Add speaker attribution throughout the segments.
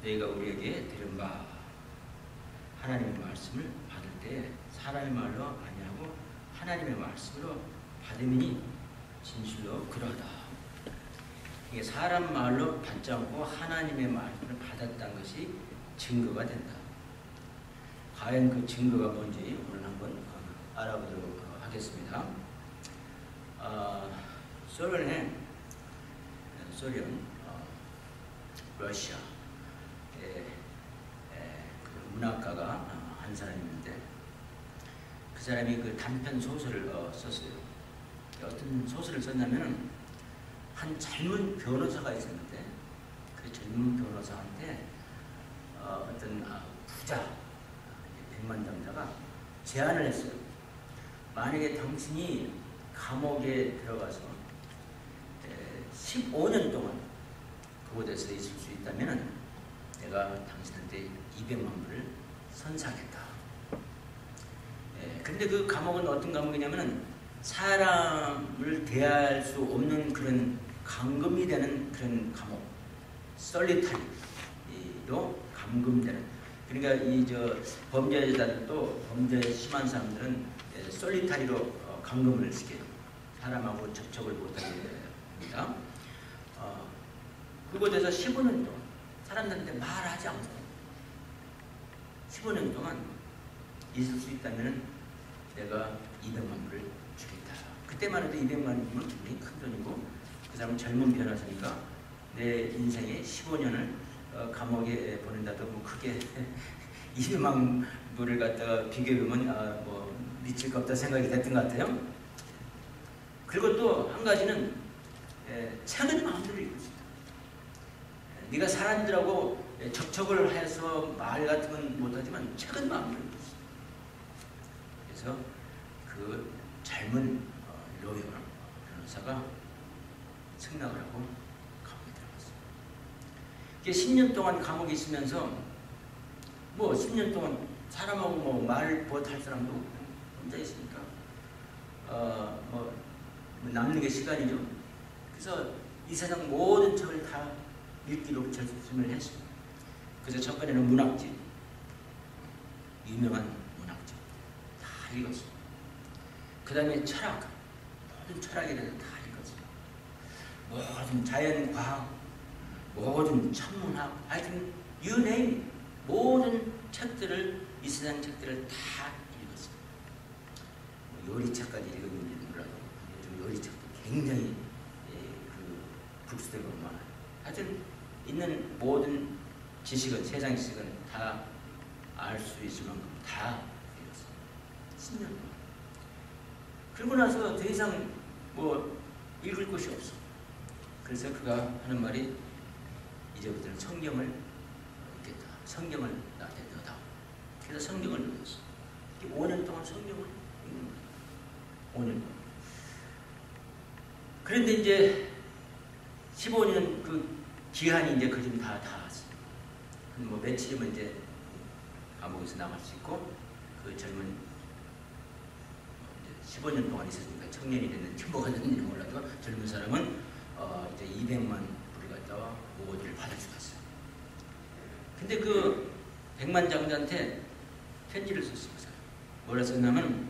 Speaker 1: 너희가 우리에게 들은 바 하나님의 말씀을 받을 때 사람의 말로 아니하고 하나님의 말씀으로 받음이니 진실로 그러하다. 이게 사람 말로 받지 않고 하나님의 말씀을 받았다는 것이 증거가 된다. 과연 그 증거가 뭔지 오늘 한번 알아보도록 하겠습니다. 소련, 러시아의 그 문학가가 한 사람이 있는데 그 사람이 그 단편 소설을 썼어요. 어떤 소설을 썼냐면 한 젊은 변호사가 있었는데 그 젊은 변호사한테 어떤 부자 백만장자가 제안을 했어요. 만약에 당신이 감옥에 들어가서 15년 동안 그곳에서 있을 수 있다면 내가 당신한테 200만 불을 선사하겠다. 근데 그 감옥은 어떤 감옥이냐면 사람을 대할 수 없는 그런 감금이 되는 그런 감옥, 솔리타리로 감금되는. 그러니까 이 범죄자들도 범죄 심한 사람들은 솔리타리로 감금을 시켜요. 사람하고 접촉을 못하게 합니다. 그곳에서 15년 동안 사람들한테 말하지 않고 15년 동안 있을 수 있다면 내가 200만 불을 주겠다. 그때만 해도 200만 원이면 굉장히 큰 돈이고 그 사람은 젊은 변호사니까 내 인생의 15년을 감옥에 보낸다도 뭐 크게 200만 불을 갖다가 비교해보면 뭐 미칠 것 없다 생각이 됐던 것 같아요. 그리고 또 한 가지는 책은 마음대로 읽을 수 있다. 네가 사람들하고 접촉을 해서 말 같은 건 못하지만 책은 마음대로 읽을 수 있다. 그래서 그 젊은 로이어 변호사가 승낙을 하고 감옥에 들어갔어요. 이게 10년 동안 감옥에 있으면서 뭐 10년 동안 사람하고 뭐 말 못할 사람도 혼자 있으니까 뭐 남는 게 시간이죠. 그래서 이 세상 모든 책을 다 읽기로 결심을 했습니다. 그래서 첫 번에는 문학집, 유명한 문학집 다 읽었어요. 그 다음에 철학, 모든 철학에 대해서 다 읽었어요. 모든 자연과학, 모든 천문학, 하여튼 you name it. 모든 책들을, 이 세상 책들을 다 읽었어요. 요리책까지 읽었는지 몰라도 요즘 요리책도 굉장히 북스되고 많아요. 하여튼 있는 모든 지식은, 세상 지식은 다 알 수 있을 만큼 다 읽었어요. 10년 동안. 그러고 나서 더 이상 뭐 읽을 곳이 없어. 그래서 그가 하는 말이 이제부터는 성경을 읽겠다. 성경을 나한테 넣어다. 그래서 성경을 넣었어. 5년 동안 성경을 읽는 거야. 5년 동안. 그런데 이제 15년 그 기한이 이제 거진 다 왔어. 뭐 며칠이면 이제 감옥에서 나갈 수 있고 그 젊은 15년 동안 있었으니까 청년이 됐는지 뭐가 됐는지 몰라도 젊은 사람은 이제 200만 불을 갖다가 모기를 받을 수가 있어요. 근데 그 백만장자한테 편지를 썼습니다. 뭐라 썼냐면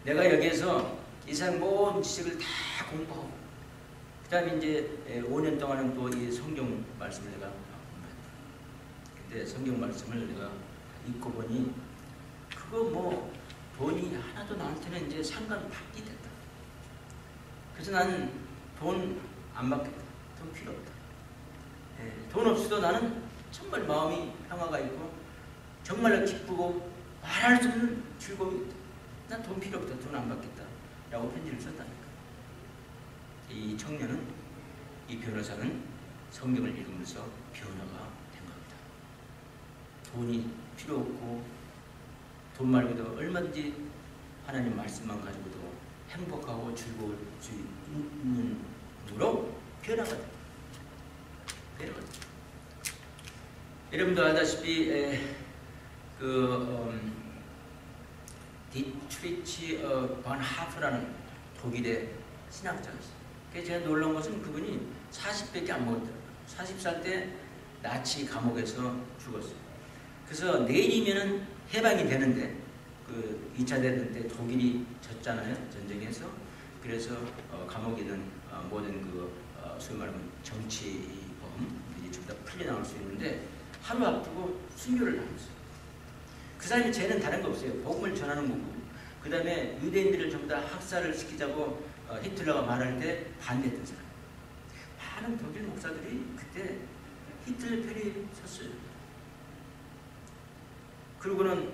Speaker 1: 내가 여기에서 이 세상 모든 지식을 다 공부하고 그 다음에 이제 5년 동안은 또 이 성경 말씀을 내가 공부했다. 근데 성경 말씀을 내가 읽고 보니 그거 뭐 돈이 하나도 나한테는 이제 상관받기 됐다. 그래서 나는 돈 안 받겠다. 돈 필요 없다. 돈 없어도 나는 정말 마음이 평화가 있고 정말로 기쁘고 말할 수 없는 즐거움이 있다. 난 돈 필요 없다. 돈 안 받겠다. 라고 편지를 썼다니까. 이 청년은, 이 변호사는 성경을 읽으면서 변화가 된 겁니다. 돈이 필요 없고 돈 말고도 얼마든지 하나님 말씀만 가지고도 행복하고 즐거울 수 있는 으로 변화가 됩니다. 변화가 됩니다. 여러분도 알다시피 디트리치 반 하프라는 독일의 신학자가 있어요. 제가 놀라운 것은 그분이 40밖에 안 먹었더라고요. 40살 때 나치 감옥에서 죽었어요. 그래서 내일이면은 해방이 되는데 그 2차 대전 때 독일이 졌잖아요. 전쟁에서. 그래서 감옥에 있는 모든 소위 말하면 정치범들이 전부 다 풀려나올 수 있는데 하루 앞두고 순교를 당했어요. 그 사람이 죄는 다른 거 없어요. 복음을 전하는 거고. 그 다음에 유대인들을 전부 다 학살을 시키자고 히틀러가 말할 때 반대했던 사람. 많은 독일 목사들이 그때 히틀러 편에 섰어요. 그리고는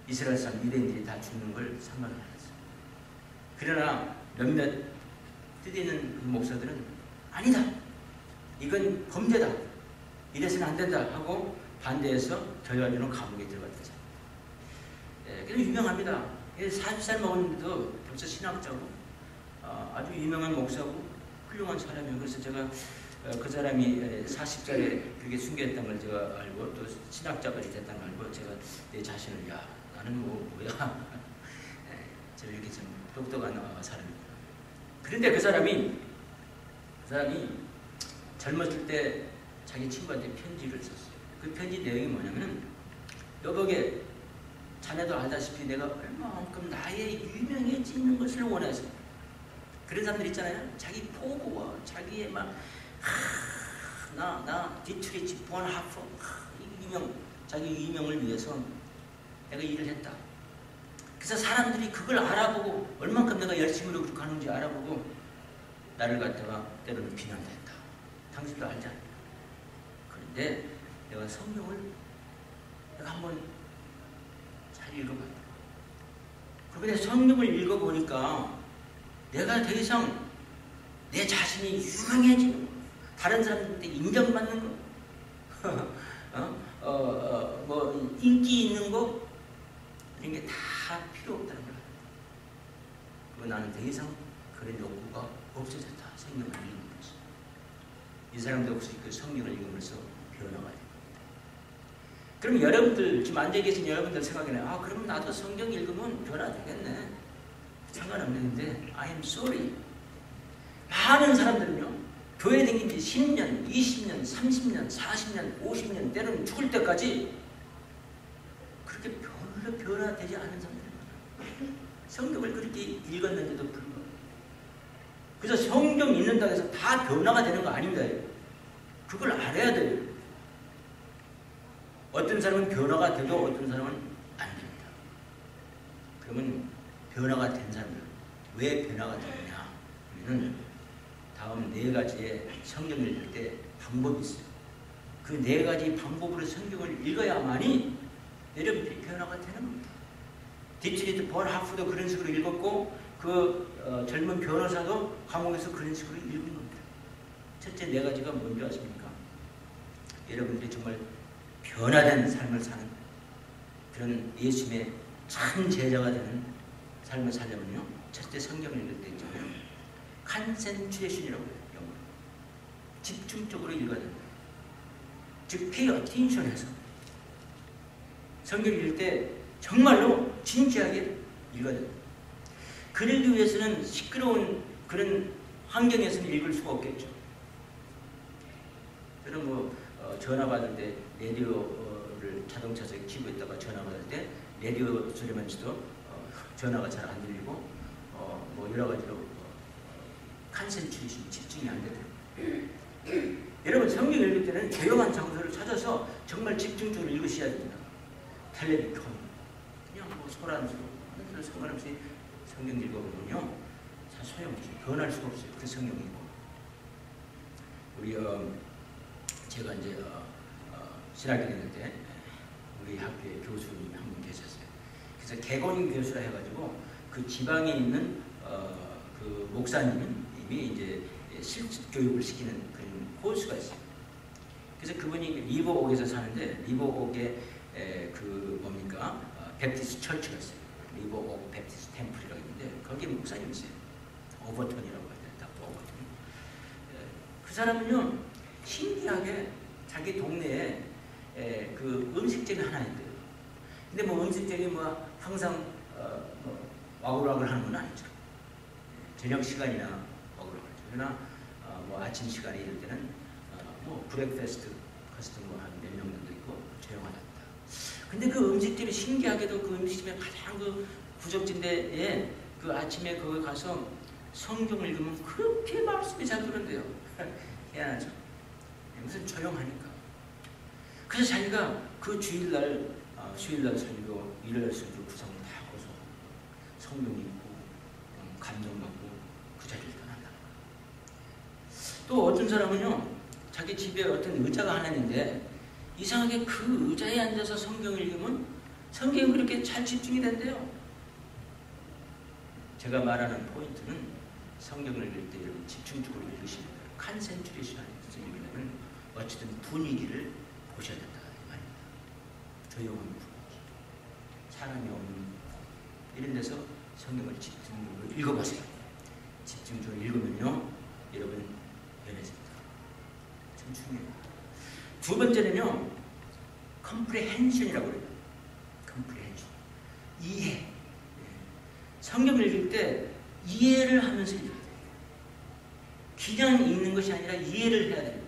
Speaker 1: 이스라엘 사람 유대인들이 다 죽는 걸 상관을 안 했어요. 그러나 몇몇 뜻있는 그 목사들은 아니다. 이건 범죄다. 이래서는 안 된다 하고 반대해서 저희와주는 감옥에 들어갔죠. 예, 그래서 유명합니다. 40살 먹었는데도 벌써 신학자고 아주 유명한 목사고 훌륭한 사람이에요. 그래서 제가 그 사람이 40살에 그렇게 순교했다는 걸 제가 알고 또 신학자까지 됐다는 걸 알고 제가 내 자신을 야 나는 뭐야 제가 이렇게 좀 똑똑한 사람입니다. 그런데 그 사람이 젊었을 때 자기 친구한테 편지를 썼어요. 그 편지 내용이 뭐냐면 여보게 자네도 알다시피 내가 얼마만큼 나의 유명해지는 것을 원해서 그런 사람들 있잖아요. 자기 포부와 자기의 막 나 디트리치 본하프 자기 유명을 위해서 내가 일을 했다. 그래서 사람들이 그걸 알아보고 얼만큼 내가 열심히 노력하는지 알아보고 나를 갖다가 때로는 비난도 했다. 당신도 알지 않냐. 그런데 내가 성경을 내가 한번 잘 읽어봤다. 그런데 성경을 읽어보니까 내가 더 이상 내 자신이 유명해지는 거, 다른 사람들한테 인정받는 거, 뭐 인기 있는 거 이런 게 다 필요 없다는 거야. 그리고 나는 더 이상 그런 욕구가 없어졌다. 성경을 읽으면서 이 사람도 혹시 그 성경을 읽으면서 변화가 됩니다. 그럼 여러분들 지금 앉아 계신 여러분들 생각에는 아 그럼 나도 성경 읽으면 변화되겠네. 상관없는데 I am sorry. 많은 사람들은요 교회 다닌 지 10년, 20년, 30년, 40년, 50년 때로는 죽을 때까지 그렇게 별로 변화되지 않은 사람들이 많아요. 성경을 그렇게 읽었는데도 불구하고. 그래서 성경 읽는다고 해서 다 변화가 되는 거 아닙니다. 그걸 알아야 돼요. 어떤 사람은 변화가 돼도 어떤 사람은 안 됩니다. 그러면 변화가 된 사람들 왜 변화가 되느냐 하면은 다음 4가지의 성경을 읽을 때 방법이 있어요. 그 4가지 방법으로 성경을 읽어야만이 여러분들이 변화가 되는 겁니다. 디트리트 본하프도 그런 식으로 읽었고 그 젊은 변호사도 감옥에서 그런 식으로 읽은 겁니다. 첫째 4가지가 뭔지 아십니까? 여러분들이 정말 변화된 삶을 사는 그런 예수님의 참 제자가 되는 삶을 살려면요. 첫째 성경을 읽을 때 있잖아요. 컨센트레이션이라고 해요. 영어로. 집중적으로 읽어야 됩니다. 즉 pay attention 해서 성경을 읽을 때 정말로 진지하게 읽어야 됩니다. 그러기 위해서는 시끄러운 그런 환경에서는 읽을 수가 없겠죠. 저는 뭐 전화 받을 때 라디오를 자동차에서 키고 있다가 전화 받을 때 라디오 소리만 쳐도 전화가 잘 안 들리고 뭐 여러 가지로 컨센트레이션 집중이 안 되더라고요. 여러분 성경 읽을 때는 조용한 장소를 찾아서 정말 집중적으로 읽으셔야 됩니다. 텔레비전 그냥 뭐 소란스로 상관없이 성경 읽어보면요 소용없어요. 변할 수가 없어요. 그 성경 읽고 우리 제가 이제 신학교 다닐 때 우리 학교에 교수님이 한 분 계셨어요. 그래서 개건 교수라 해가지고 그 지방에 있는 그 목사님이 이제 실습 교육을 시키는 그런 코스가 있어요. 그래서 그분이 리버옥에서 사는데 리버옥에 그 뭡니까 베프티스 처치가 있어요. 리버옥 베프티스 템플이라고 있는데 거기에 목사님이 있어요. 오버턴이라고 해야 돼. 닥터 오버턴. 그 사람은요 신기하게 자기 동네에 그 음식점이 하나 있대요. 근데 뭐 음식점이 뭐 항상 뭐 와글와글 하는 건 아니죠. 저녁 시간이나 와글와글. 그러나 뭐 아침 시간에 이럴 때는 뭐 브렉패스트 커스텀 뭐한 몇 명 정도 있고 조용하답니다. 근데 그 음식집이 신기하게도 그 음식집에 가장 그 구석진데에 그 아침에 거기 가서 성경을 읽으면 그렇게 말씀이 잘 들은데요. 희한하죠. 무슨 조용하니까. 그래서 자기가 그 주일날 설교, 일요일 설교 구성을 다 하고서 성경 읽고 감동받고 그 자리를 떠난다. 또 어떤 사람은요, 자기 집에 어떤 의자가 하나 있는데 이상하게 그 의자에 앉아서 성경을 읽으면 성경이 그렇게 잘 집중이 된대요. 제가 말하는 포인트는 성경을 읽을 때 여러분 집중적으로 읽으시는 거예요. 컨센트레이션 읽으려면 어쨌든 분위기를 보셔야 된다 이 말입니다. 조용한 분위기, 사람이 없는 이런 데서 성경을 집중적으로 읽어보세요. 집중적으로 읽으면요 여러분 변해집니다. 참 중요해요. 두 번째는요 컴프레hension이라고 그래요. 컴프레hension, 이해. 성경을 읽을 때 이해를 하면서 읽어야 돼요. 그냥 읽는 것이 아니라 이해를 해야 됩니다.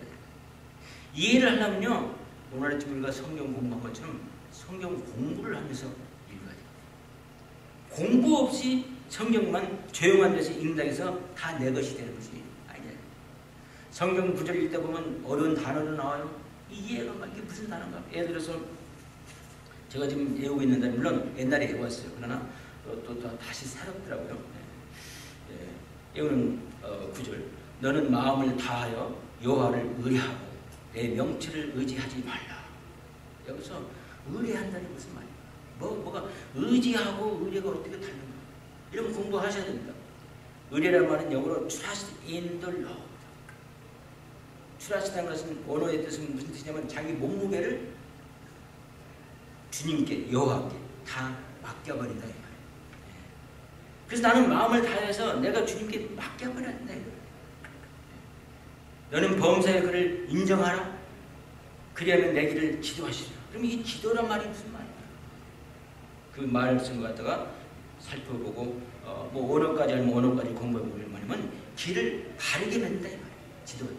Speaker 1: 이해를 하려면요 오늘 아침 우리가 성경 공부한 것처럼 성경 공부를 하면서 읽어야 돼요. 공부 없이 성경만 조용한 데서 읽는다고 해서 다 내 것이 되는 것이 아니에요. 성경 구절 읽다 보면 어려운 단어도 나와요. 이해가 막 이게 무슨 단어인가. 예를 들어서 제가 지금 외우고 있는데 물론 옛날에 외웠어요. 그러나 또 다시 새롭더라고요. 외우는 구절. 너는 마음을 다하여 여호와를 의뢰하고 내 명체를 의지하지 말라. 여기서 의뢰한다는 게 무슨 말이에요? 뭐가 의지하고 의뢰가 어떻게 다른가? 이러면 공부하셔야 됩니다. 의뢰라는 말은 영어로 trust in the Lord. trust라는 것은 원어의 뜻은 무슨 뜻이냐면 자기 몸무게를 주님께 여호와께 다 맡겨버린다 이 말이에요. 그래서 나는 마음을 다해서 내가 주님께 맡겨버려야 된다. 너는 범사의 그를 인정하라. 그리하면 내 길을 지도하시리라. 그럼 이 지도란 말이 무슨 말이야? 그 말씀을 갖다가 살펴보고 뭐 언어까지 알면 언어까지 공부해보면 뭐냐면 길을 바르게 만든다 이 말이에요. 지도자.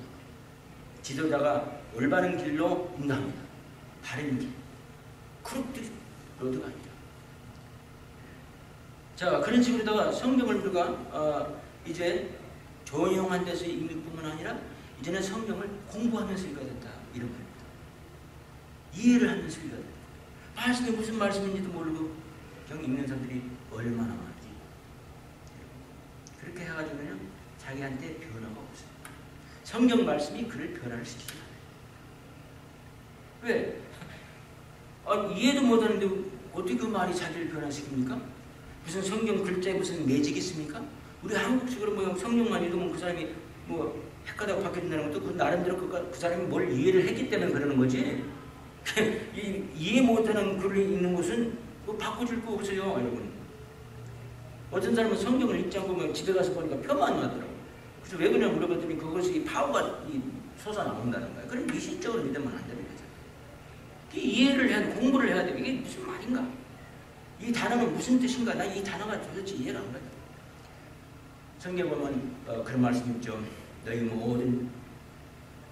Speaker 1: 지도자가 올바른 길로 인도합니다. 바른 길. 크루트 로드가 아니라. 자, 그런 식으로다가 성경을 우리가 이제 조용한 데서 읽을 뿐만 아니라 이제는 성경을 공부하면서 읽어야 된다. 이런 말입니다. 이해를 하면서 읽어야 된다. 말씀이 무슨 말씀인지도 모르고 그냥 읽는 사람들이 얼마나 많지. 그렇게 해가지고는 자기한테 변화가 없어요. 성경 말씀이 그를 변화를 시키지 않아요. 왜? 이해도 못하는데 어떻게 그 말이 자기를 변화시킵니까? 무슨 성경 글자에 무슨 매직이 있습니까? 우리 한국식으로 뭐 성경만 읽으면 그 사람이 뭐 헷갈리고 바뀌어진다는 것도 그 나름대로 그 사람이 뭘 이해를 했기 때문에 그러는 거지. 이해 못하는 글을 읽는 것은 뭐 바꿔줄 거 없어요, 여러분. 어떤 사람은 성경을 읽지 않고 뭐 집에 가서 보니까 표만 나더라고. 그래서 왜 그러냐 물어봤더니 그것이 파워가 솟아나온다는 거야. 그럼 미신적으로 믿으면 안 됩니다. 이해를 해야 돼, 공부를 해야 돼. 이게 무슨 말인가? 이 단어는 무슨 뜻인가? 나 이 단어가 도대체 이해가 안 가요. 성경 보면 그런 말씀이 있죠. 너희 모든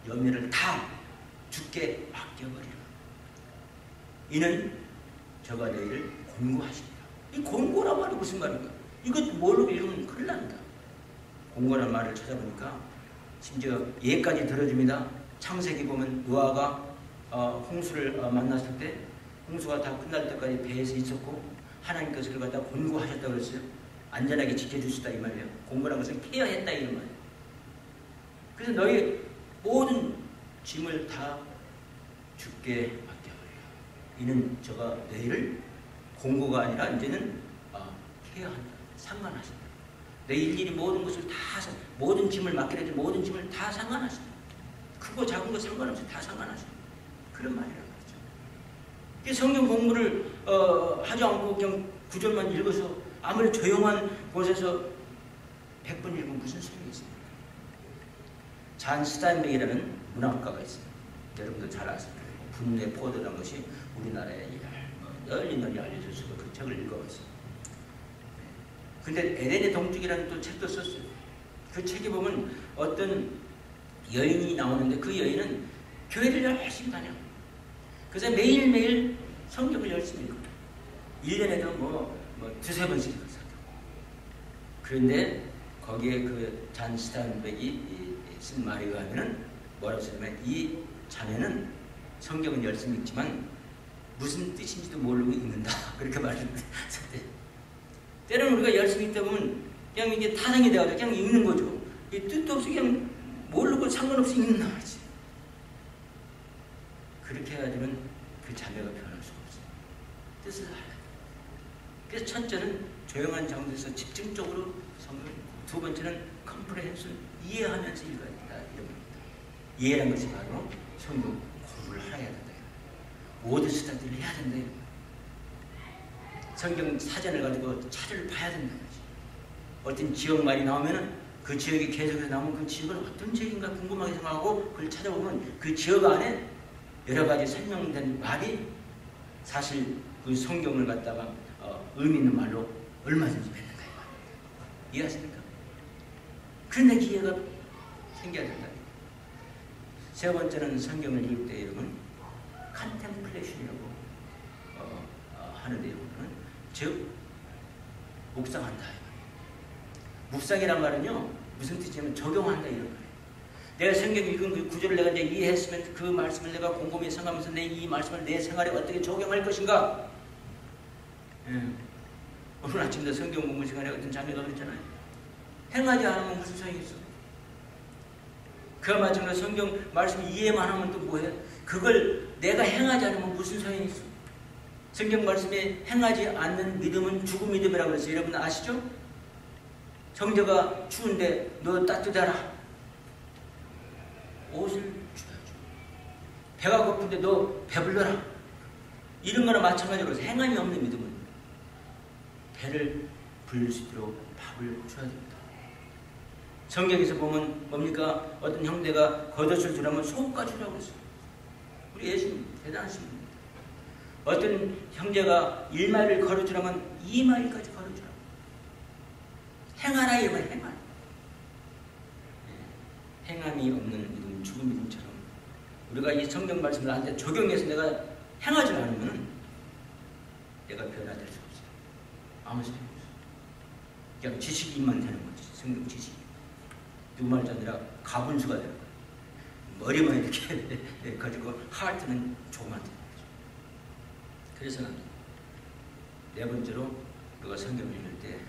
Speaker 1: 염려를 다 주께 맡겨버리라. 이는 저가 너희를 공고하십니다. 이 공고란 말이 무슨 말인가? 이것 뭘로 읽으면 큰일 납니다. 공고란 말을 찾아보니까 심지어 예까지 들어줍니다. 창세기 보면 노아가 홍수를 만났을 때 홍수가 다 끝날 때까지 배에서 있었고 하나님께서 그걸 갖다 공고하셨다고 그랬어요. 안전하게 지켜주시다 이 말이에요. 공고란 것은 케어했다 이런 말이에요. 그래서 너희 모든 짐을 다 주께 맡겨버리라. 이는 저가 너희를 공고가 아니라 이제는 케어한다. 상관하신다. 내 일일이 모든 것을 다 모든 짐을 맡기라. 모든 짐을 다 상관하신다. 크고 작은 거 상관없이 다 상관하신다. 그런 말이라고 하죠. 성경 공부를 하지 않고 그냥 구절만 읽어서 아무리 조용한 곳에서 100번 읽으면 무슨 소용이 있습니까? 잔 스타인백이라는 문학가가 있어요. 여러분도 잘 아실 거예요. 분노의 포도라는 것이 우리나라에 널리 알려져 있어서 그 책을 읽어봤어요. 근데 에덴의 동쪽이라는 또 책도 썼어요. 그 책에 보면 어떤 여인이 나오는데 그 여인은 교회를 열심히 다녀. 그래서 매일매일 성경을 열심히 읽어요. 1년에도 뭐 두세 번씩 읽어요. 그런데 거기에 그 잔 스타인백이 쓴 말에 의하면 뭐라고 쓰냐면 이 자네는 성경은 열심히 읽지만 무슨 뜻인지도 모르고 읽는다. 그렇게 말했는데 때로는 우리가 열심히 읽다 보면 그냥 이게 타성이 돼가지고 그냥 읽는 거죠. 이 뜻도 없이 그냥 모르고 상관없이 읽는다 말이지. 그렇게 해가지고는 그 자매가 변할 수가 없어요. 뜻을 알아야 돼. 그래서 첫째는 조용한 장소에서 집중적으로 성경을 읽고, 두 번째는 컴프레hen션, 이해하면서 읽어야 된다. 이런 겁니다. 이해라는 것이 바로 성경 공부를 해야 된다. 모든 스타디를 해야 된다. 성경 사전을 가지고 차를 봐야 된다. 어떤 지역 말이 나오면은 그 지역이 계속해서 나오면 그 지역은 어떤 지역인가 궁금하게 생각하고 그걸 찾아보면 그 지역 안에 여러 가지 설명된 말이 사실 그 성경을 갖다가 의미 있는 말로 얼마든지 맺는다. 이해하십니까? 그런데 기회가 생겨야 된다. 세 번째는 성경을 읽을 때 여러분 컨템플레이션이라고 하는데 여러분은 즉 묵상한다. 묵상이란 말은요 무슨 뜻이냐면 적용한다 이런 말이에요. 내가 성경 읽은 그 구절을 내가 이제 이해했으면 그 말씀을 내가 곰곰이 생각하면서 내 이 말씀을 내 생활에 어떻게 적용할 것인가. 오늘 아침에 성경 공부 시간에 어떤 자매가 그랬잖아요. 행하지 않으면 무슨 소용이 있어. 그와 마찬가지로 성경 말씀 이해만 하면 또 뭐해? 그걸 내가 행하지 않으면 무슨 소용이 있어. 성경 말씀에 행하지 않는 믿음은 죽은 믿음이라고 해서 여러분 아시죠? 형제가 추운데 너 따뜻하라. 옷을 줘야죠. 배가 고픈데 너 배불러라. 이런 거나 마찬가지로 행함이 없는 믿음은 배를 불릴 수 있도록 밥을 줘야 됩니다. 성경에서 보면 뭡니까? 어떤 형제가 겉옷을 주라면 속옷 주라고 했어요. 우리 예수님 대단하신 분입니다. 어떤 형제가 1마일을 걸어주라면 2마일까지 걸어주라고. 행하라 이 말 행하라. 행함이 없는 믿음, 죽은 믿음처럼 우리가 이 성경 말씀을 나한테 적용해서 내가 행하지 않으면 내가 변화될 수 없어요. 아무 소용이 없어요. 그냥 지식인만 되는 거지. 성경 지식인. 누구 말이 아니라 가분수가 되는 거예요. 머리만 이렇게 가지고 하트는 조그만 되는 거죠. 그래서는 네 번째로 우리가 성경을 읽을 때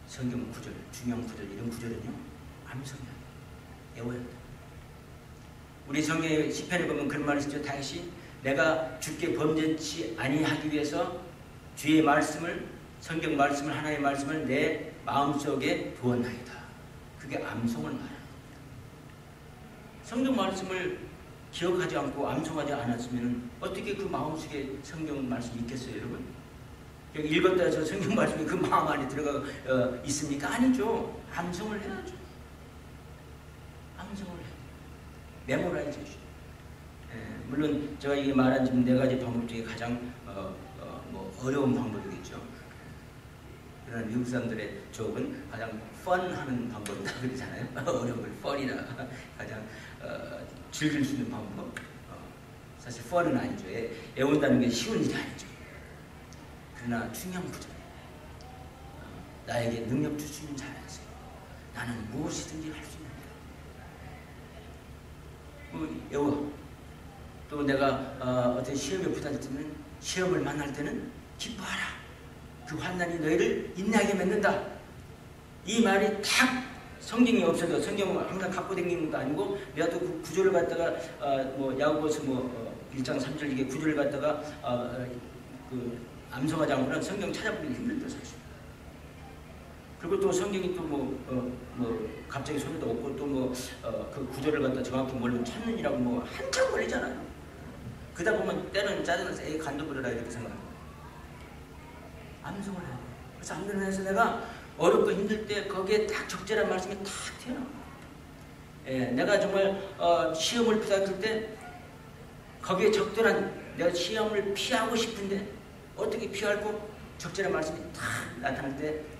Speaker 1: 성경 구절, 중요한 구절, 이런 구절은요 암송이야. 외워야 한다. 우리 성경의 시편에 보면 그런 말이 있죠. 다시 내가 주께 범죄치 아니하기 위해서 주의 말씀을, 성경 말씀을, 하나님의 말씀을 내 마음속에 두었나이다. 그게 암송을 말합니다. 성경 말씀을 기억하지 않고 암송하지 않았으면 어떻게 그 마음속에 성경 말씀이 있겠어요, 여러분? 읽었다 해서 성경 말씀이 그 마음 안에 들어가 있습니까? 아니죠. 암송을 해야죠. 암송을 해요. 메모라이제이션. 물론 제가 이게 말한 지금 네 가지 방법 중에 가장 어려운 방법이겠죠. 그러나 미국 사람들의 족은 가장 펀하는 방법이다 그러잖아요. 어려운 걸 펀이라 가장 즐길 수 있는 방법. 사실 펀은 아니죠. 애운다는 게 쉬운 일이 아니죠. 그러나 중요한 구절. 나에게 능력 주시는 자라서 나는 무엇이든지 할 수 있는 거야. 외워. 또 내가 어떤 시험에 부닥치면 시험을 만날 때는 기뻐하라. 그 환난이 너희를 인내하게 맺는다. 이 말이 딱 성경이 없어도 성경을 항상 갖고 다니는 것도 아니고 내가 또 그 구절을 갖다가 야고보서 1장 3절 이게 구절을 갖다가 그 암송하지 않고는 성경 찾아보기 힘들다 사실. 그리고 또 성경이 또 갑자기 손에도 없고 또 그 구절을 갖다 정확히 모르면 찾느니라고 한참 걸리잖아요. 그러다 보면 때는 짜증나서 에이 간도 부려라 이렇게 생각합니다. 암송을 해요. 그래서 암송을 해서 내가 어렵고 힘들 때 거기에 딱 적절한 말씀이 탁 튀어나와요. 내가 정말 시험을 부닥칠 때 거기에 적절한 내가 시험을 피하고 싶은데 어떻게 피하고 적절한 말씀이 탁 나타날 때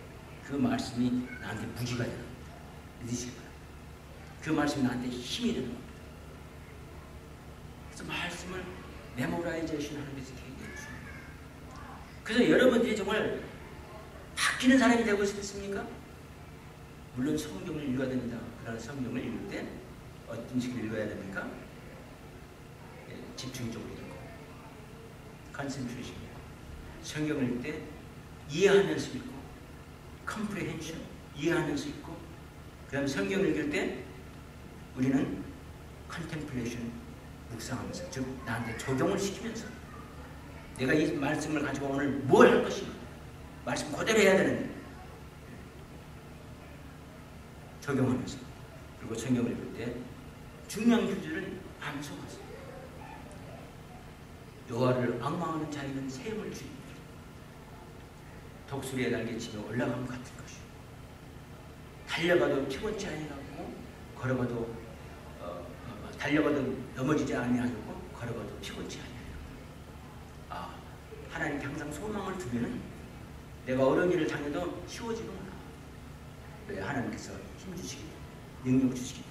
Speaker 1: 그 말씀이 나한테 무기가 되는 겁니다. 믿으시기 바랍니다. 그 말씀이 나한테 힘이 되는 겁니다. 그래서 말씀을 메모라이제이션 하는 것이 굉장히 중요해요. 그래서 여러분들이 정말 바뀌는 사람이 되고 싶습니까? 물론 성경을 읽어야 됩니다. 그러나 성경을 읽을 때 어떤 식으로 읽어야 됩니까? 집중적으로 읽고 컨센트레이션, 성경을 읽을 때 이해하면서 읽고 컴프레hension, 이해하면서 읽고 그 다음에 성경을 읽을 때 우리는 컨템플레이션, 묵상하면서, 즉 나한테 적용을 시키면서 내가 이 말씀을 가지고 오늘 뭘 할 것인가, 말씀 그대로 해야 되는데 적용하면서, 그리고 성경을 읽을 때 중요한 규절은 암송하세요. 여호와를 앙망하는 자에게는 세움을 주입니다. 독수리의 날개치며 올라가면 같을 것이요. 달려가도 피곤치 아니하고 걸어가도 달려가도 넘어지지 아니하고 걸어가도 피곤치 아니하고. 하나님께 항상 소망을 두면은 내가 어려운 일을 당해도 쉬워지는구나. 왜? 하나님께서 힘 주시기, 능력 주시기.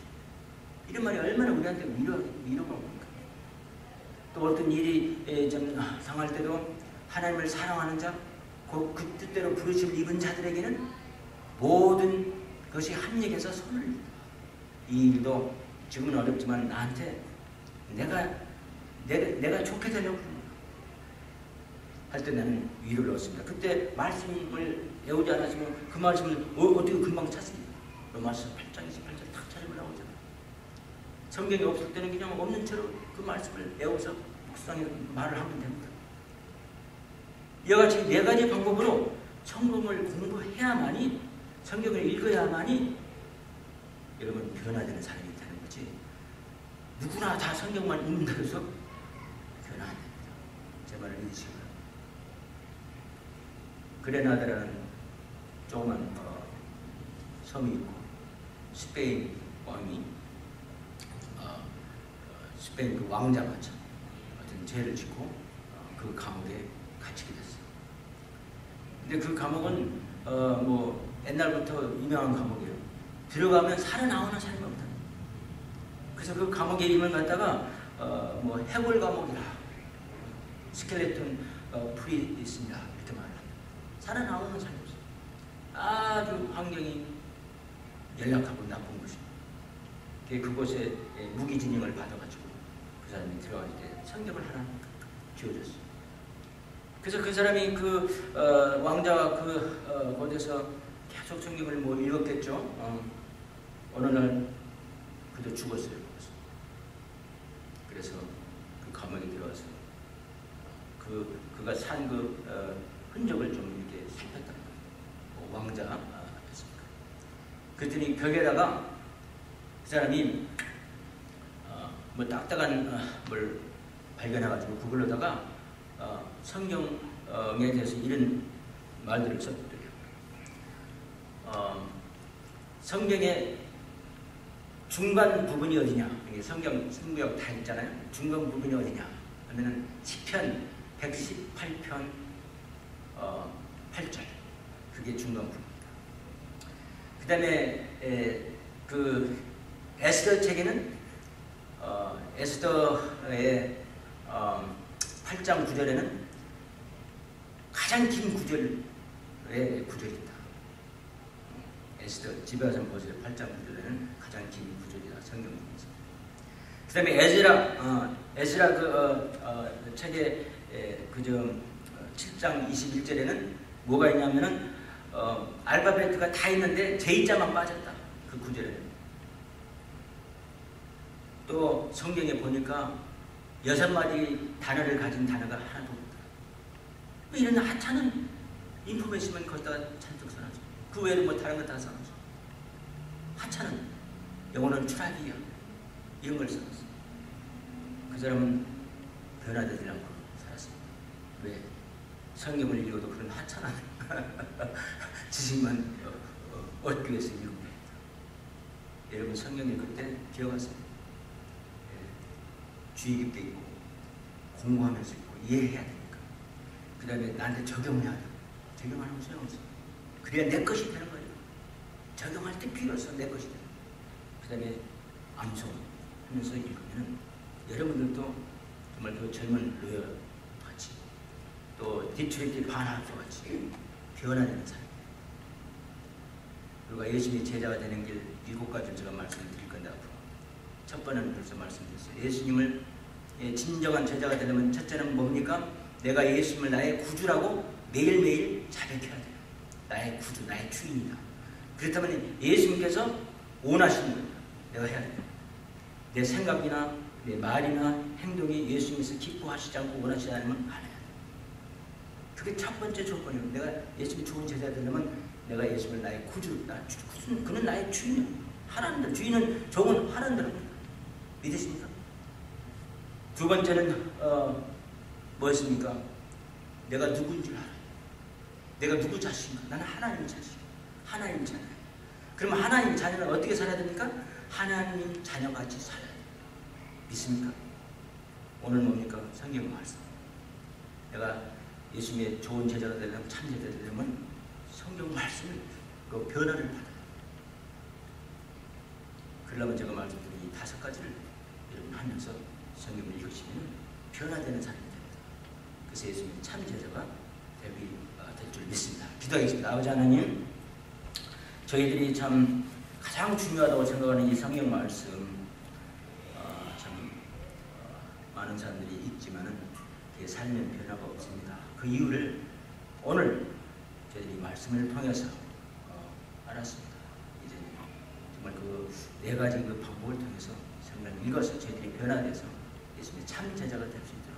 Speaker 1: 이런 말이 얼마나 우리한테 위로가 옵니까? 또 어떤 일이 좀 상할 때도 하나님을 사랑하는 자, 그 뜻대로 부르심을 입은 자들에게는 모든 것이 합력해서 선을 이룬다. 이 일도 지금은 어렵지만 나한테 내가 좋게 되려고 할 때 나는 위로를 얻습니다. 그때 말씀을 외우지 않았으면 그 말씀을 어떻게 금방 찾습니까? 로마서 8장 28절 탁 찾으면 나오잖아요. 성경이 없을 때는 그냥 없는 채로 그 말씀을 외워서 묵상해 말을 하면 됩니다. 이와 같이 네 가지 방법으로 성경을 공부해야만이, 성경을 읽어야만이 여러분 변화되는 사람이 되는 거지. 누구나 다 성경만 읽는다고 해서 변화 안 됩니다. 제 말을 믿으시고요. 그레나다라는 조그만 섬이 있고 스페인 왕이 스페인 그 왕자가 어떤 죄를 짓고 그 감옥에 갇히게 됐어요. 근데 그 감옥은 뭐 옛날부터 유명한 감옥이에요. 들어가면 살아나오는 사람이 없다. 그래서 그 감옥의 이름을 갖다가 뭐 해골 감옥이라, 스켈레톤 풀이 있습니다, 이렇게 말합니다. 살아나오는 사람이 없어요. 아주 환경이 연약하고 나쁜 곳입니다. 그곳에 무기징역을 받아가지고 그 사람이 들어갈 때 성경을 하나 쥐어줬어요. 그래서 그 사람이 그 왕자가 곳에서 계속 성경을 뭐 읽었겠죠. 어느 날 그도 죽었어요. 그래서 그 감옥에 들어와서 그가 산 흔적을 좀 이렇게 살폈단 말이에요. 왕자였습니까? 그랬더니 벽에다가 그 사람이 뭐 딱딱한 뭘 발견해가지고 그걸로다가 성경에 대해서 이런 말들을 썼더래요. 성경의 중간 부분이 어디냐? 성경 승부역 다 있잖아요. 중간 부분이 어디냐? 하면은 시편 118편 8절. 그게 중간 부분입니다. 그 다음에 그 에스더 책에는 에스더의 8장 9절에는 가장 긴 구절의 구절이 있다. 에스더 지바산 보세요. 8장 9절에는 가장 긴 구절이다. 성경 중에서. 그 다음에 에스라 그 책의 그좀 7장 21절에는 뭐가 있냐면은 알파베트가 다 있는데 J자만 빠졌다. 그 구절에. 또 성경에 보니까 6마디 단어를 가진 단어가 하나도 없다. 이런 하찮은 인포메이션만 거기다가 잔뜩 써놨죠. 그 외에는 뭐 다른 거 다 써놨죠. 하찮은 영어는 추락이야. 이런 걸 써놨어. 그 사람은 변화되지 않고 살았습니다. 왜? 성경을 읽어도 그런 하찮은 지식만 얻기 위해서 읽은 겁니다. 여러분 성경 읽을 때 기억하세요. 주의 깊게 있고 공부하면서 있고 이해해야 되니까. 그 다음에 나한테 적용해야 돼. 적용하는 건 소용없어. 그래야 내 것이 되는 거예요. 적용할 때 비로소 내 것이 되는 거예요. 그 다음에 암송하면서 읽으면 여러분들도 정말 그 젊은 로열 같이 또 디트로이트 반학교 같이 변화되는 사람. 우리가 예수님의 제자가 되는 길 7가지를 제가 말씀을 드릴 건데 앞으로 첫 번째는 벌써 말씀드렸어요. 예수님을 진정한 제자가 되려면 첫째는 뭡니까? 내가 예수님을 나의 구주라고 매일매일 자백해야 돼요. 나의 구주, 나의 주인이다. 그렇다면 예수님께서 원하시는 거예요. 내가 해야 돼요. 내 생각이나 내 말이나 행동이 예수님께서 기뻐하시지 않고 원하시지 않으면 안 해야 돼요. 그게 첫 번째 조건이에요. 내가 예수님 좋은 제자가 되려면 내가 예수님을 나의 구주, 그는 나의 주인이에요. 하나님들, 주인은 종은 하나님들입니다. 믿으십니까? 두 번째는 뭐였습니까? 내가 누구인 줄 알아요. 내가 누구 자신인가? 나는 하나님 자신, 하나님 자녀. 그러면 하나님 자녀는 어떻게 살아야 됩니까? 하나님 자녀같이 살아야 돼요. 믿습니까? 오늘 뭡니까? 성경 말씀. 내가 예수님의 좋은 제자가 되려면, 참 제자가 되려면 성경 말씀을 그 변화를 받아요. 그러려면 제가 말씀드린 이 5가지를 여러분 하면서 성경을 읽으시면 변화되는 사람이 됩니다. 그래서 예수님 참 제자가 될 줄 믿습니다. 기도하겠습니다. 아버지 하나님, 저희들이 참 가장 중요하다고 생각하는 이 성경 말씀 많은 사람들이 읽지만은 그게 삶의 변화가 없습니다. 그 이유를 오늘 저희들이 말씀을 통해서 알았습니다. 이제 정말 그 4가지 그 방법을 통해서 성경을 읽어서 저희들이 변화돼서 예수님의 참 제자가 될 수 있도록